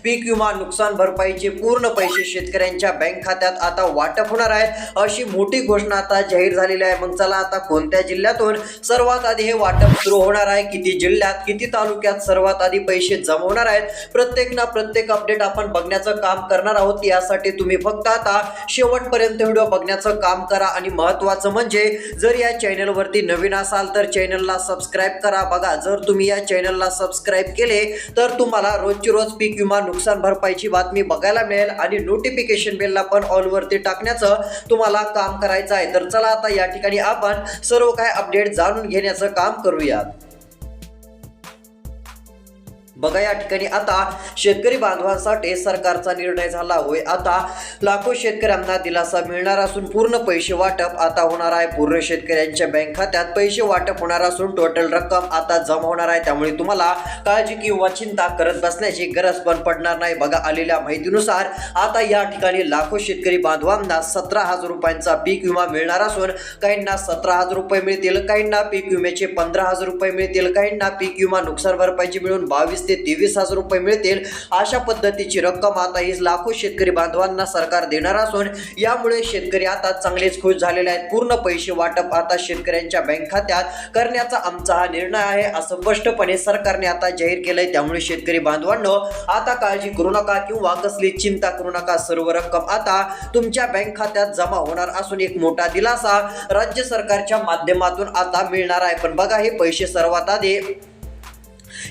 पीक विमा नुकसान भरपाईचे पूर्ण पैसे शेतकऱ्यांच्या बँक खात्यात आता वाटप होणार आहेत अशी मोठी घोषणा आता जाहीर झालेली आहे। मग चला आता कोणत्या जिल्ह्यातून सर्वात आधी हे वाटप सुरू होणार आहे, किती जिल्ह्यात किती तालुक्यात सर्वात आधी पैसे जमा होणार आहेत, प्रत्येक अपडेट आपण बघण्याचं काम करणार आहोत। यासाठी तुम्ही फक्त आता शेवटपर्यंत व्हिडिओ बघण्याचं काम करा आणि महत्त्वाचं म्हणजे जर या चॅनलवरती नवीन असाल तर चॅनलला सबस्क्राइब करा। बघा, जर तुम्ही या चॅनलला सबस्क्राइब केले तर तुम्हाला रोजची रोज पीक विमा नुकसान भरपाईची बातमी बघायला मिळेल आणि नोटिफिकेशन बेलला पण ऑल वरती टाकण्याचं तुम्हाला काम करायचं आहे। तर चला आता या ठिकाणी आपण सर्व काय अपडेट जाणून घेण्याचं काम करूयात। बघा, या ठिकाणी आता शेतकरी बांधवांसाठी सरकारचा निर्णय झाला होय। आता लाखो शेतकऱ्यांना दिलासा मिळणार असून पूर्ण पैसे वाटप आता होणार आहे। पूर्ण शेतकऱ्यांच्या बँक खात्यात पैसे वाटप होणार असून टोटल रक्कम आता जमा होणार आहे। त्यामुळे तुम्हाला काळजी किंवा चिंता करत बसण्याची गरज पण पडणार नाही। बघा, आलेल्या माहितीनुसार आता या ठिकाणी लाखो शेतकरी बांधवांना 17,000 रुपयांचा पीक विमा मिळणार असून काहींना 17,000 रुपये मिळतील, काहींना पीक विम्याचे 15,000 रुपये मिळतील, काहींना पीक विमा नुकसान भरपाईची मिळून 22,000 ते 23,000 रुपये मिळतील। अशा पद्धतीची रक्कम आता ही लाखो शेतकरी बांधवांना सरकार देणार असून यामुळे शेतकरी आता चांगलेच खुश झालेले आहेत। पूर्ण पैसे वाटप आता शेतकऱ्यांच्या बँक खात्यात करण्याचा आमचा हा निर्णय आहे असं स्पष्टपणे सरकारने आता जाहीर केलंय। त्यामुळे शेतकरी बांधवांनो आता काळजी करू नका किंवा कसली चिंता करू नका। सर्व रक्कम आता तुमच्या बँक खात्यात जमा होणार असून एक मोठा दिलासा राज्य सरकारच्या माध्यमातून आता मिळणार आहे। पण बघा, हे पैसे सर्वात आधी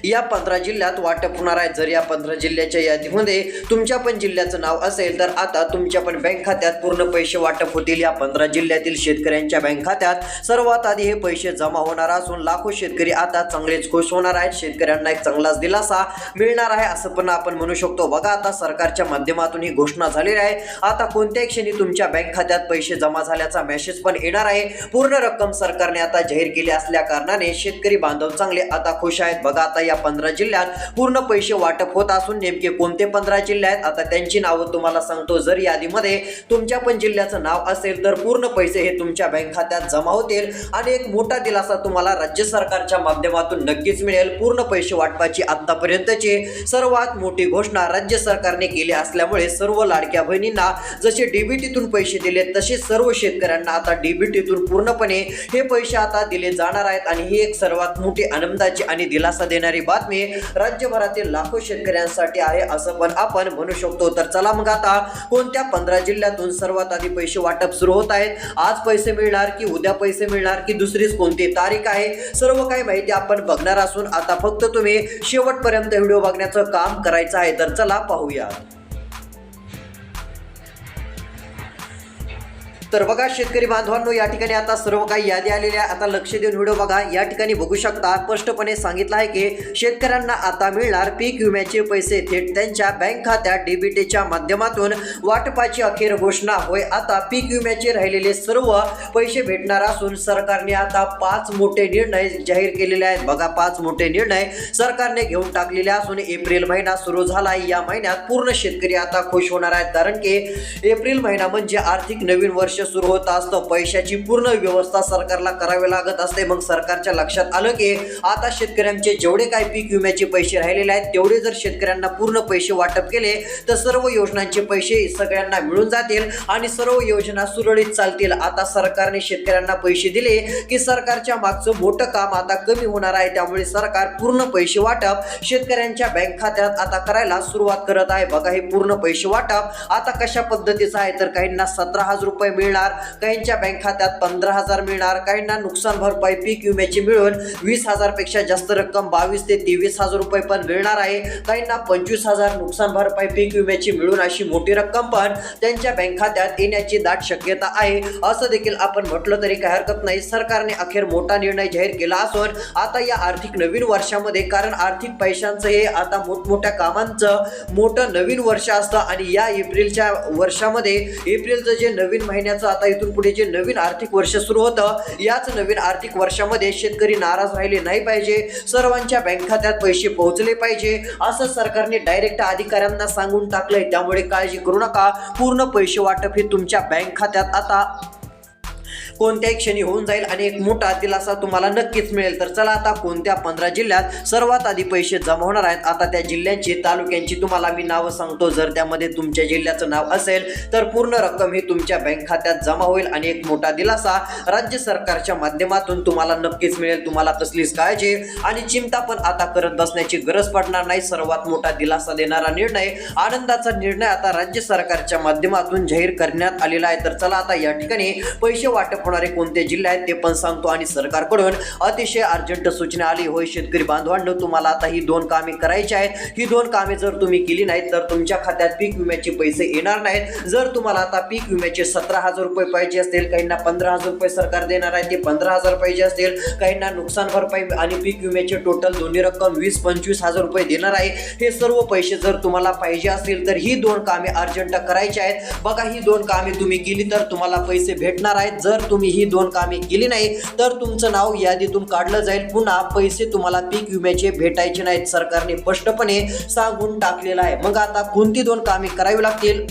या 15 जिल्ह्यात वाटप होणार आहे। जर या 15 जिल्ह्याच्या यादीमध्ये तुमच्या पण जिल्ह्याचं नाव असेल तर आता तुमच्या पण बँक खात्यात पूर्ण पैसे वाटप होतील। या 15 जिल्ह्यातील शेतकऱ्यांच्या बँक खात्यात सर्वात आधी हे पैसे जमा होणार असून लाखो शेतकरी आता चांगलेच खुश होणार आहेत। शेतकऱ्यांना एक चांगलाच दिलासा मिळणार आहे असं पण आपण म्हणू शकतो। बघा, आता सरकारच्या माध्यमातून ही घोषणा झालेली आहे। आता कोणत्याही क्षणी तुमच्या बँक खात्यात पैसे जमा झाल्याचा मेसेज पण येणार आहे। पूर्ण रक्कम सरकारने आता जाहीर केली असल्या कारणाने शेतकरी बांधव चांगले आता खुश आहेत। बघा, आता या 15 जिल्ह्यात पूर्ण पैसे वाटप होत असून नेमके कोणते 15 जिल्हे आहेत आता त्यांची नावं तुम्हाला सांगतो। जर यादीमध्ये तुमच्या पण जिल्ह्याचं नाव असेल तर पूर्ण पैसे हे तुमच्या बँक खात्यात जमा होतील आणि एक मोठा दिलासा तुम्हाला राज्य सरकारच्या माध्यमातून नक्कीच मिळेल। पूर्ण पैसे वाटपाची आतापर्यंतची सर्वात मोठी घोषणा राज्य सरकारने केली असल्यामुळे सर्व लाडक्या बहिणींना जसे डीबीटीतून पैसे दिले तसेच सर्व शेतकऱ्यांना आता डीबीटीतून पूर्णपणे हे पैसे आता दिले जाणार आहेत आणि ही एक सर्वात मोठी आनंदाची आणि दिलासा देणारी बातमी राज्यभरातील लाखो शेतकऱ्यांसाठी आहे असं पण आपण म्हणू शकतो। तर चला मग आता कोणत्या 15 जिल्ह्यातून सर्वात आधी पैसे वाटप सुरू होत आहेत, आज पैसे मिळणार की उद्या पैसे मिळणार की दुसरीच कोणती तारीख आहे, सर्व काही माहिती आपण बघणार असून आता फक्त तुम्ही शेवटपर्यंत व्हिडिओ बघण्याचं काम करायचं आहे। तर चला पाहूया। तर बघा शेतकरी बांधवांनो, या ठिकाणी आता सर्व काही यादी आलेल्या आता लक्ष देऊन व्हिडिओ बघा। या ठिकाणी बघू शकता स्पष्टपणे सांगितलं आहे की शेतकऱ्यांना आता मिळणार पीक विम्याचे पैसे थेट त्यांच्या बँक खात्यात डीबीटीच्या माध्यमातून वाटपाची अखेर घोषणा होय। आता पीक विम्याचे राहिलेले सर्व पैसे भेटणार असून सरकारने आता 5 मोठे निर्णय जाहीर केलेले आहेत। बघा, 5 मोठे निर्णय सरकारने घेऊन टाकलेले असून एप्रिल महिना सुरू झाला आहे। या महिन्यात पूर्ण शेतकरी आता खुश होणार आहेत कारण की एप्रिल महिना म्हणजे आर्थिक नवीन वर्ष सुरू होत असतं। पैशाची पूर्ण व्यवस्था सरकारला करावी लागत असते। मग सरकारच्या लक्षात आलं की आता शेतकऱ्यांचे जेवढे काही पीक विम्याचे पैसे राहिलेले आहेत तेवढे जर शेतकऱ्यांना पूर्ण पैसे वाटप केले तर सर्व योजनांचे पैसे सगळ्यांना मिळून जातील आणि सर्व योजना सुरळीत चालतील। आता सरकारने शेतकऱ्यांना पैसे दिले की सरकारच्या मागचं मोठं काम आता कमी होणार आहे। त्यामुळे सरकार पूर्ण पैसे वाटप शेतकऱ्यांच्या बँक खात्यात आता करायला सुरुवात करत आहे। बघा, हे पूर्ण पैसे वाटप आता कशा पद्धतीचं आहे तर काहींना 17,000 रुपये मिळणार, काहींच्या बँक खात्यात 15,000 मिळणार, काहींना नुकसान भरपाई पीक विम्याची मिळून 20,000 पेक्षा जास्त रक्कम 22,000 ते 23,000 रुपये पण मिळणार आहे, काहींना 25,000 नुकसान भरपाई पीक विम्याची मिळून अशी मोठी रक्कम पण त्यांच्या बँक खात्यात येण्याची दाट शक्यता आहे असं देखील आपण म्हटलं तरी काही हरकत नाही। सरकारने अखेर मोठा निर्णय जाहीर केला असून आता या आर्थिक नवीन वर्षामध्ये, कारण आर्थिक पैशांचं हे आता मोठमोठ्या कामांचं मोठं नवीन वर्ष असतं आणि या एप्रिलच्या वर्षामध्ये एप्रिलचं जे नवीन महिन्याचं आता इथून पुढे जे नवीन आर्थिक वर्ष सुरू होतं याच नवीन आर्थिक वर्षामध्ये शेतकरी नाराज राहिले नाही पाहिजे, सर्वांच्या बँक खात्यात पैसे पोहोचले पाहिजे असं सरकारने डायरेक्ट अधिकाऱ्यांना सांगून टाकलंय। त्यामुळे काळजी करू नका, पूर्ण पैसे वाटप हे तुमच्या बँक खात्यात आता कोणत्याही क्षणी होऊन जाईल आणि एक मोठा दिलासा तुम्हाला नक्कीच मिळेल. तर चला आता कोणत्या 15 जिल्ह्यात सर्वात आधी पैसे जमा होणार आहेत, आता त्या जिल्ह्यांची तालुक्यांची तुम्हाला मी नावं सांगतो. जर त्यामध्ये तुमच्या जिल्ह्याचं नाव असेल तर पूर्ण रक्कम ही तुमच्या बँक खात्यात जमा होईल आणि एक मोठा दिलासा राज्य सरकारच्या माध्यमातून तुम्हाला नक्कीच मिळेल. तुम्हाला कसलीच काळजी आणि चिंता पण आता करत बसण्याची गरज पडणार नाही. सर्वात मोठा दिलासा देणारा निर्णय, आनंदाचा निर्णय आता राज्य सरकारच्या माध्यमातून जाहीर करण्यात आलेला आहे. तर चला आता या ठिकाणी पैसे वाटप होणारे कोणते जिल्हे आहेत ते पण सांगतो. आणि सरकारकडून अतिशय अर्जंट सूचना आली. होय शेतकरी बांधवांनो, तुम्हाला आता ही 2 कामे करायची आहेत. ही 2 कामे जर तुम्ही केली नाहीत तर तुमच्या खात्यात पीक विम्याचे पैसे येणार नाहीत. जर तुम्हाला आता पीक विम्याचे 17,000 रुपये पाहिजे असतील, काहींना 15,000 रुपये सरकार देणार आहे, ते 15,000 पाहिजे असतील, काहींना नुकसान भरपाई आणि पीक विम्याचे टोटल दोन्ही रक्कम 20-25,000 रुपये देणार आहे. हे सर्व पैसे जर तुम्हाला पाहिजे असतील तर ही 2 कामे अर्जंट करायची आहेत. बघा, ही 2 कामे तुम्ही केली तर तुम्हाला पैसे भेटणार आहेत. जर तुम्ही ही 2 कामे केली नाही तर तुमचं नाव यादीतून काढलं जाईल. पुन्हा पैसे तुम्हाला पीक विम्याचे भेटायचे नाहीत. सरकारने स्पष्टपणे सांगून टाकलेलं आहे. मग आता कोणती 2 कामे करावी लागतील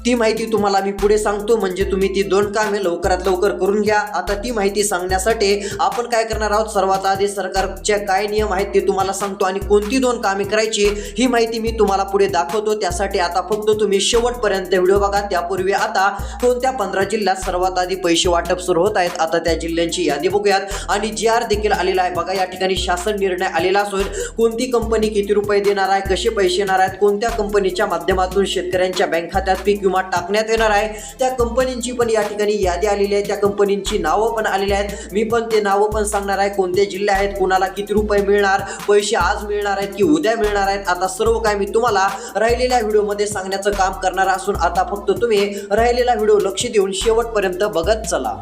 ती माहिती तुम्हाला मी पुढे सांगतो, म्हणजे तुम्ही ती 2 कामे लवकरात लवकर करून घ्या. आता ती माहिती सांगण्यासाठी आपण काय करणार आहोत, सर्वात आधी सरकारचे काय नियम आहेत ते तुम्हाला सांगतो आणि कोणती 2 कामे करायची ही माहिती मी तुम्हाला पुढे दाखवतो. त्यासाठी आता फक्त तुम्ही शेवटपर्यंत व्हिडिओ बघा. त्यापूर्वी आता कोणत्या 15 जिल्ह्यात सर्वात आधी पैसे वाटप सुरू होत आहेत, आता त्या जिल्ह्यांची यादी बघूयात. आणि GR देखील आलेला आहे. बघा, या ठिकाणी शासन निर्णय आलेला असून कोणती कंपनी किती रुपये देणार आहे, कसे पैसे येणार आहेत, कोणत्या कंपनीच्या माध्यमातून शेतकऱ्यांच्या बँक खात्यात पीक टाकण्यात येणार आहे, त्या कंपनींची पण या ठिकाणी यादी आलेली आहे. त्या कंपनींची नावं पण आलेली आहेत. मी पण ते नावं पण सांगणार आहे, कोणते जिल्हे आहेत, कुणाला किती रुपये मिळणार, पैसे आज मिळणार आहेत की उद्या मिळणार आहेत. आता सर्व काय मी तुम्हाला राहिलेल्या व्हिडिओमध्ये सांगण्याचं काम करणार असून आता फक्त तुम्ही राहिलेला व्हिडिओ लक्ष देऊन शेवटपर्यंत बघत चला.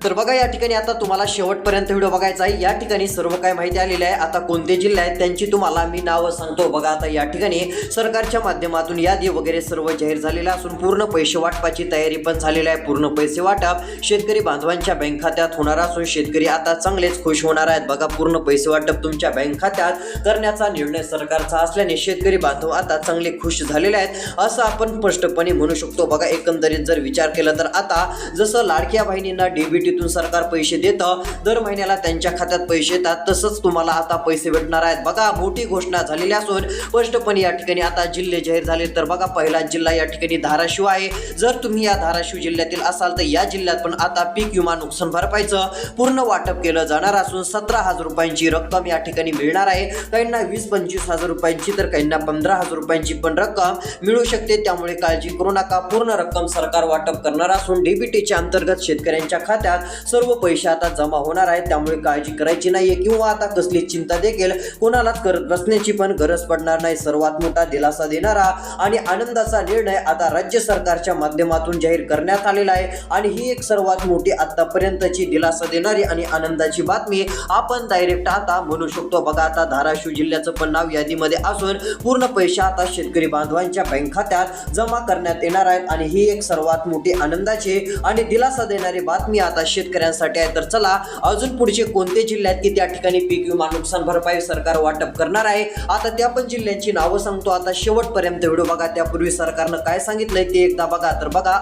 तर बघा, या ठिकाणी आता तुम्हाला शेवटपर्यंत व्हिडिओ बघायचा आहे. या ठिकाणी सर्व काय माहिती आलेली आहे. आता कोणते जिल्हे आहेत त्यांची तुम्हाला मी नावं सांगतो. बघा, आता या ठिकाणी सरकारच्या माध्यमातून यादी वगैरे सर्व जाहीर झालेलं असून पूर्ण पैसे वाटपाची तयारी पण झालेली आहे. पूर्ण पैसे वाटप शेतकरी बांधवांच्या बँक खात्यात होणार असून शेतकरी आता चांगलेच खुश होणार आहेत. बघा, पूर्ण पैसे वाटप तुमच्या बँक खात्यात करण्याचा निर्णय सरकारचा असल्याने शेतकरी बांधव आता चांगले खुश झालेले आहेत असं आपण स्पष्टपणे म्हणू शकतो. बघा, एकंदरीत जर विचार केला तर आता जसं लाडक्या बहिणींना DBT सरकार पैसे देतं, दर महिन्याला त्यांच्या खात्यात पैसे येतात, तसंच तुम्हाला आता पैसे भेटणार आहेत. बघा, मोठी घोषणा झालेली असून स्पष्टपणे या ठिकाणी आता जिल्हे जाहीर झाले. तर बघा, पहिला जिल्हा या ठिकाणी धाराशिव आहे. जर तुम्ही या धाराशिव जिल्ह्यातील असाल तर या जिल्ह्यात पण आता पीक विमा नुकसान भरपाईचं पूर्ण वाटप केलं जाणार असून 17,000 रुपयांची रक्कम या ठिकाणी मिळणार आहे. काहींना 20-25,000 रुपयांची तर काहींना 15,000 रुपयांची पण रक्कम मिळू शकते. त्यामुळे काळजी करू नका. पूर्ण रक्कम सरकार वाटप करणार असून DBTच्या अंतर्गत शेतकऱ्यांच्या खात्यात सर्व पैसे आता जमा होणार आहेत. त्यामुळे काळजी करायची नाहीये किंवा आता कसली चिंता देखील कोणालाच करत बसण्याची पण गरज पडणार नाही. सर्वात मोठा दिलासा देणारा आणि आनंदाचा निर्णय आता राज्य सरकारच्या माध्यमातून जाहीर करण्यात आलेला आहे आणि ही एक सर्वात मोठी आतापर्यंतची दिलासा देणारी आणि आनंदाची बातमी आपण डायरेक्ट आता म्हणू शकतो. बघा, आता धाराशिव जिल्ह्याचं पण नाव यादीमध्ये असून पूर्ण पैसे आता शेतकरी बांधवांच्या बँक खात्यात जमा करण्यात येणार आहेत आणि ही एक सर्वात मोठी आनंदाची आणि दिलासा देणारी बातमी आता शेतकऱ्यांसाठी आहे. तर चला, अजून पुढचे कोणते जिल्हे आहेत की त्या ठिकाणी पीक विमा नुकसान भरपाई सरकार वाटप करणार आहे, आता त्या पण जिल्ह्यांची नावं सांगतो. आता शेवटपर्यंत व्हिडिओ बघा. त्यापूर्वी सरकारनं काय सांगितलंय ते एकदा बघा. तर बघा,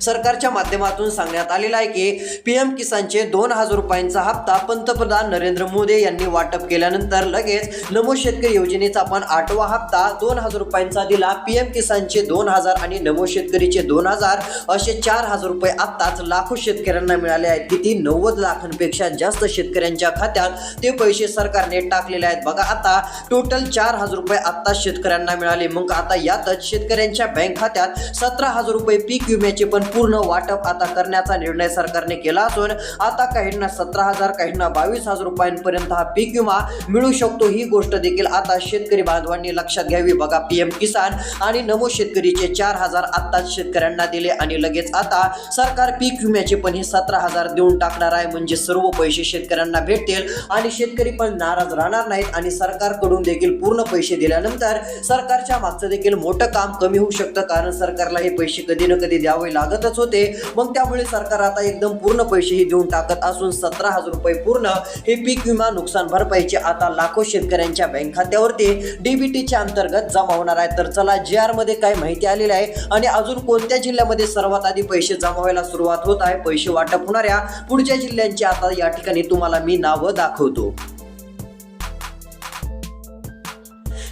सरकारच्या माध्यमातून सांगण्यात आलेला आहे की PM किसानचे 2,000 रुपयांचा हप्ता पंतप्रधान नरेंद्र मोदी यांनी वाटप केल्यानंतर लगेच नमो शेतकरी योजनेचा पण 8वा हप्ता 2,000 रुपयांचा दिला. PM किसानचे 2,000 आणि नमो शेतकरीचे 2,000 असे 4,000 रुपये आत्ताच लाखो शेतकऱ्यांना मिळाले आहेत. किती 90 लाखांपेक्षा जास्त शेतकऱ्यांच्या खात्यात ते पैसे सरकारने टाकलेले आहेत. बघा, आता टोटल 4,000 रुपये आत्ता शेतकऱ्यांना मिळाले. मग आता यातच शेतकऱ्यांच्या बँक खात्यात 17,000 रुपये पीक विम्याचे पण पूर्ण वाटप आता करण्याचा निर्णय सरकारने केला असून आता काहींना 17,000 काहींना 22,000 रुपयांपर्यंत हा पीक विमा मिळू शकतो. ही गोष्ट देखील आता शेतकरी बांधवांनी लक्षात घ्यावी. बघा, PM किसान आणि नमो शेतकरीचे 4,000 आत्ताच शेतकऱ्यांना दिले आणि लगेच आता सरकार पीक विम्याचे पण हे 17,000 देऊन टाकणार आहे. म्हणजे सर्व पैसे शेतकऱ्यांना भेटतील आणि शेतकरी पण नाराज राहणार नाहीत आणि सरकारकडून देखील पूर्ण पैसे दिल्यानंतर सरकारच्या मागचं देखील मोठं काम कमी होऊ शकतं, कारण सरकारला हे पैसे कधी ना कधी द्यावे लागत लागतच होते. मग त्यामुळे सरकार आता एकदम पूर्ण पैसेही देऊन टाकत असून 17,000 रुपये पूर्ण हे पीक विमा नुकसान भरपाईचे आता लाखो शेतकऱ्यांच्या बँक खात्यावरती डीबीटीच्या अंतर्गत जमा होणार आहे. तर चला JR मध्ये काय माहिती आलेली आहे आणि अजून कोणत्या जिल्ह्यामध्ये सर्वात आधी पैसे जमा व्हायला सुरुवात होत आहे, पैसे वाटप होणाऱ्या पुढच्या जिल्ह्यांची आता या ठिकाणी तुम्हाला मी नावं दाखवतो.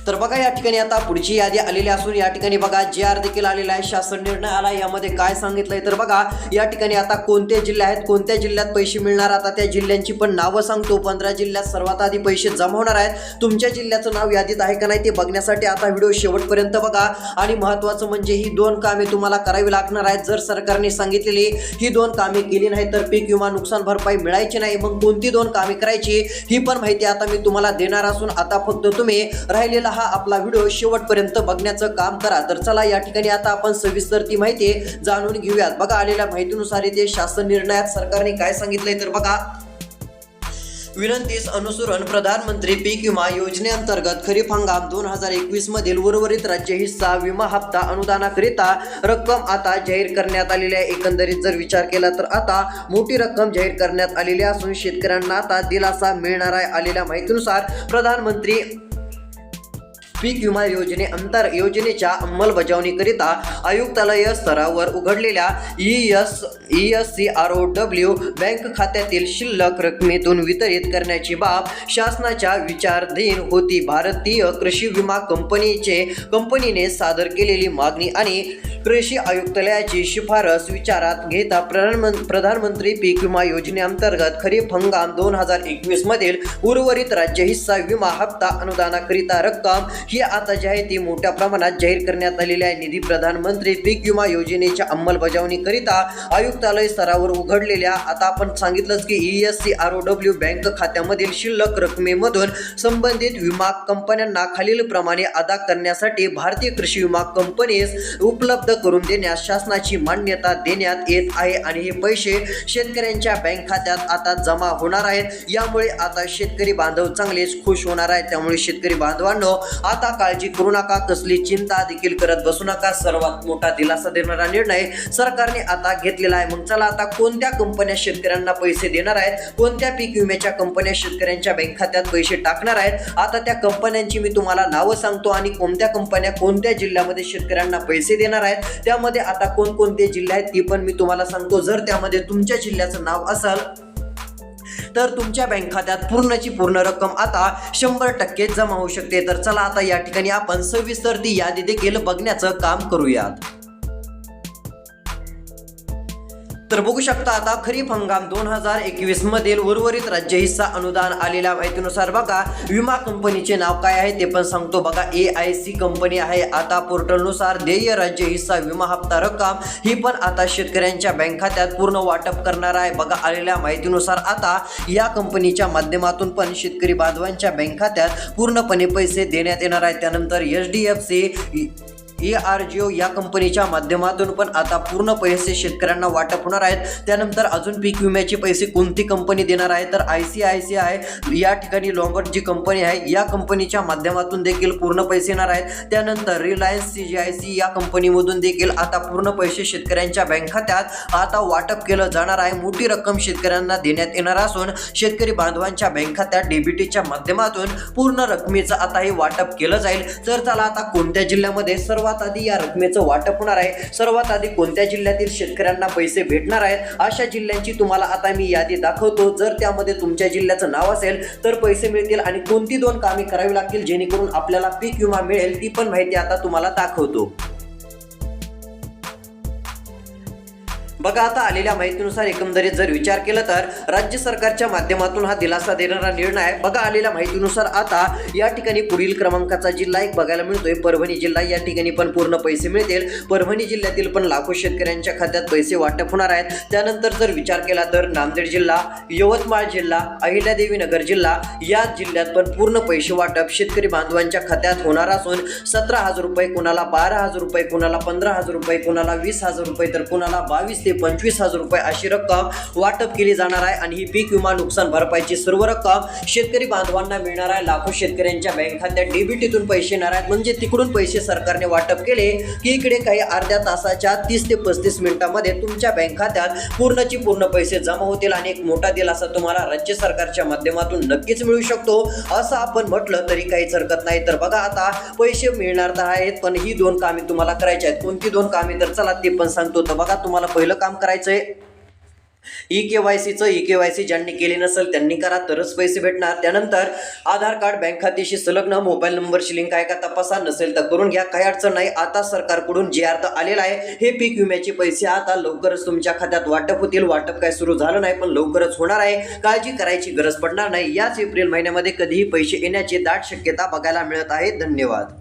तर बघा या ठिकाणी आता पुढची यादी आलेली असून या ठिकाणी बघा JR देखील आलेला आहे, शासन निर्णय आला. यामध्ये काय सांगितलंय तर बघा या ठिकाणी आता कोणते जिल्हे आहेत, कोणत्या जिल्ह्यात पैसे मिळणार, आता त्या जिल्ह्यांची पण नावं सांगतो. 15 जिल्ह्यात सर्वात आधी पैसे जमा होणार आहेत. तुमच्या जिल्ह्याचं नाव यादीत आहे का नाही ते बघण्यासाठी आता व्हिडिओ शेवटपर्यंत बघा. आणि महत्त्वाचं म्हणजे ही 2 कामे तुम्हाला करावी लागणार आहेत. जर सरकारने सांगितलेली ही 2 कामे केली नाही तर पीक विमा नुकसान भरपाई मिळायची नाही. मग कोणती 2 कामे करायची ही पण माहिती आता मी तुम्हाला देणार असून आता फक्त तुम्ही राहिलेला हा आपला व्हिडिओ शेवटपर्यंत बघण्याचं काम करा. तर चला या ठिकाणी आता आपण सविस्तर ती माहिती जाणून घेऊयात. बघा आलेल्या माहितीनुसार इथे शासन निर्णयात सरकारने काय सांगितलंय तर बघा, विनंतीस अनुसरून प्रधानमंत्री पीक विमा योजनेअंतर्गत खरीप हंगाम 2021 मधील उर्वरित राज्य हिस्सा विमा हप्ता अनुदानाकरिता रक्कम आता जाहीर करण्यात आलेली आहे. एकंदरीत जर विचार केला तर आता मोठी रक्कम जाहीर करण्यात आलेली असून शेतकऱ्यांना आता दिलासा मिळणार आहे. आलेल्या माहितीनुसार प्रधानमंत्री पीक विमा योजनेच्या अंमलबजावणीकरिता आयुक्तालय स्तरावर उघडलेल्या ESCROW बँक खात्यातील शिल्लक रकमेतून वितरित करण्याची बाब शासनाच्या विचाराधीन होती. भारतीय कृषी विमा कंपनीने सादर केलेली मागणी आणि कृषी आयुक्तालयाची शिफारस विचारात घेता प्रधानमंत्री पीक विमा योजनेअंतर्गत खरीप हंगाम 2021 मधील उर्वरित राज्य हिस्सा विमा हप्ता अनुदानाकरिता रक्कम ही आता जी आहे ती मोठ्या प्रमाणात जाहीर करण्यात आलेली आहे. निधी प्रधानमंत्री पीक विमा योजनेच्या अंमलबजावणीकरिता आयुक्तालय स्तरावर उघडलेल्या आता आपण सांगितलंच की ESCROW बँक खात्यामधील शिल्लक रकमेमधून संबंधित विमा कंपन्यांना खालील प्रमाणे अदा करण्यासाठी भारतीय कृषी विमा कंपनीस उपलब्ध करून देण्यास शासनाची मान्यता देण्यात येत आहे. आणि हे पैसे शेतकऱ्यांच्या बँक खात्यात आता जमा होणार आहेत. यामुळे आता शेतकरी बांधव चांगलेच खुश होणार आहेत. त्यामुळे शेतकरी बांधवांनो आता काळजी करू नका, कसली चिंता देखील करत बसू नका. सर्वात मोठा दिलासा देणारा निर्णय सरकारने आता घेतलेला आहे. मग चला आता कोणत्या कंपन्या शेतकऱ्यांना पैसे देणार आहेत, कोणत्या पीक विम्याच्या कंपन्या शेतकऱ्यांच्या बँक खात्यात पैसे टाकणार आहेत, आता त्या कंपन्यांची मी तुम्हाला नावं सांगतो आणि कोणत्या कंपन्या कोणत्या जिल्ह्यामध्ये शेतकऱ्यांना पैसे देणार आहेत, त्यामध्ये आता कोणकोणते जिल्हे आहेत ती पण मी तुम्हाला सांगतो. जर त्यामध्ये तुमच्या जिल्ह्याचं नाव असेल तर तुमच्या बँक खात्यात पूर्णची पूर्ण रक्कम आता 100% जमा होऊ शकते. तर चला आता या ठिकाणी आपण सविस्तर ती यादी देखील बघण्याचं काम करूयात. तर बघू शकता आता खरीप हंगाम 2021 मधील उर्वरित राज्य हिस्सा अनुदान आलेल्या माहितीनुसार बघा विमा कंपनीचे नाव काय आहे ते पण सांगतो. बघा AIC कंपनी आहे. आता पोर्टलनुसार देय राज्य हिस्सा विमा हप्ता रक्कम ही पण आता शेतकऱ्यांच्या बँक खात्यात पूर्ण वाटप करणार आहे. बघा आलेल्या माहितीनुसार आता या कंपनीच्या माध्यमातून पण शेतकरी बांधवांच्या बँक खात्यात पूर्णपणे पैसे देण्यात येणार आहेत. त्यानंतर HDFC ARGO या कंपनीच्या माध्यमातून पण आता पूर्ण पैसे शेतकऱ्यांना वाटप होणार आहेत. त्यानंतर अजून पीक विम्याचे पैसे कोणती कंपनी देणार आहे तर ICICI या ठिकाणी लॉम्बार्ड जी कंपनी आहे या कंपनीच्या माध्यमातून देखील पूर्ण पैसे येणार आहेत. त्यानंतर रिलायन्स CGIC या कंपनीमधून देखील आता पूर्ण पैसे शेतकऱ्यांच्या बँक खात्यात आता वाटप केलं जाणार आहे. मोठी रक्कम शेतकऱ्यांना देण्यात येणार असून शेतकरी बांधवांच्या बँक खात्यात DBTच्या माध्यमातून पूर्ण रकमेचं आता हे वाटप केलं जाईल. तर चला आता कोणत्या जिल्ह्यामध्ये सर्वात आधी या रकमेचं वाटप होणार आहे, सर्वात आधी कोणत्या जिल्ह्यातील शेतकऱ्यांना पैसे भेटणार आहेत, अशा जिल्ह्यांची तुम्हाला आता मी यादी दाखवतो. जर त्यामध्ये तुमच्या जिल्ह्याचं नाव असेल तर पैसे मिळतील आणि कोणती 2 कामे करावी लागतील जेणेकरून आपल्याला पीक विमा मिळेल ती पण माहिती आता तुम्हाला दाखवतो. बघा आता आलेल्या माहितीनुसार एकंदरीत जर विचार केला तर राज्य सरकारच्या माध्यमातून हा दिलासा देणारा निर्णय आहे. बघा आलेल्या माहितीनुसार आता या ठिकाणी पुढील क्रमांकाचा जिल्हा एक बघायला मिळतोय परभणी जिल्हा. या ठिकाणी पण पूर्ण पैसे मिळतील. परभणी जिल्ह्यातील पण लाखो शेतकऱ्यांच्या खात्यात पैसे वाटप होणार आहेत. त्यानंतर जर विचार केला तर नांदेड जिल्हा, यवतमाळ जिल्हा, अहिल्यादेवी नगर जिल्हा या जिल्ह्यात पण पूर्ण पैसे वाटप शेतकरी बांधवांच्या खात्यात होणार असून 17,000 रुपये, कुणाला 12,000 रुपये, कुणाला 15,000 रुपये, कुणाला 20,000 रुपये तर कुणाला 22 ते ते 25,000 रुपये अशी रक्कम वाटप केली जाणार आहे आणि ही पीक विमा नुकसान भरपाईची सर्व रक्कम शेतकरी बांधवांना मिळणार आहे. लाखो शेतकऱ्यांच्या बँक खात्यात डीबीटीतून पैसे येणार आहेत, म्हणजे तिकडून पैसे सरकारने वाटप केले की इकडे काही अर्ध्या तासाच्या 30 ते 35 मिनिटांमध्ये तुमच्या बँक खात्यात पूर्णची पूर्ण पैसे जमा होतील आणि एक मोठा दिलासा तुम्हाला राज्य सरकारच्या माध्यमातून नक्कीच मिळू शकतो असं आपण म्हटलं तरी काहीच हरकत नाही. तर बघा आता पैसे मिळणार तर आहेत, पण ही 2 कामे तुम्हाला करायची आहेत. कोणती 2 कामे तर चला ते पण सांगतो. तर बघा तुम्हाला पहिलं काम करायचंय ई-केवायसी ज्यांनी केली नसेल त्यांनी करा, तरच पैसे भेटणार. त्यानंतर आधार कार्ड बँक खात्याशी संलग्न मोबाईल नंबरची लिंक आहे का तपासा, नसेल तर करून घ्या, काही अडचण नाही. आता सरकारकडून जे अर्थ आलेला आहे हे पीक विम्याचे पैसे आता लवकरच तुमच्या खात्यात वाटप होतील. वाटप काय सुरू झालं नाही पण लवकरच होणार आहे, काळजी करायची गरज पडणार नाही. याच एप्रिल महिन्यामध्ये कधीही पैसे येण्याची दाट शक्यता बघायला मिळत आहे. धन्यवाद.